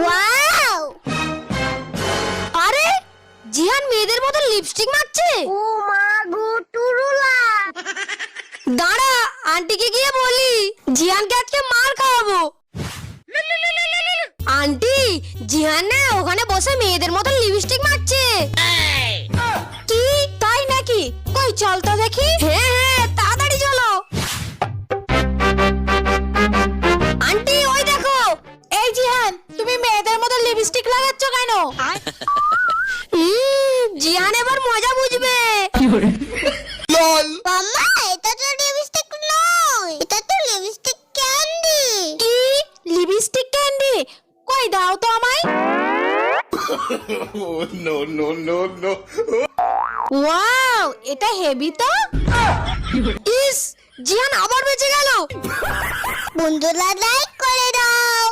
Wow! আরে জিহান মেয়েদের মতো লিপস্টিক মাখছে। ও মা গো টুরুলা! দাঁড়া, আন্টিকে গিয়ে বলি জিহানকে আজকে মার খাওয়াবো। আন্টি, জিহান না ওখানে বসে মেয়েদের মতো লিপস্টিক মাখছে। কি তাই নাকি? কই চল তো দেখি। হ্যাঁ হ্যাঁ, তাড়াতাড়ি চলো। আন্টি ওই দেখো। এই জিহান, তুমি মেয়েদের মতো লিপস্টিক লাগাচ্ছ কেন? জিহান এবার মজা বুঝবে। মাম্মা, এটা তো লিপস্টিক নয়, এটা তো লিপস্টিক ক্যান্ডি। কি লিপস্টিক ক্যান্ডি? কই দাও তো আমায়। No, no, no, no. Wow, এটা হেভি তো। ইস, জিহান আবার বেঁচে গেল। বন্ধুরা লাইক করে দাও।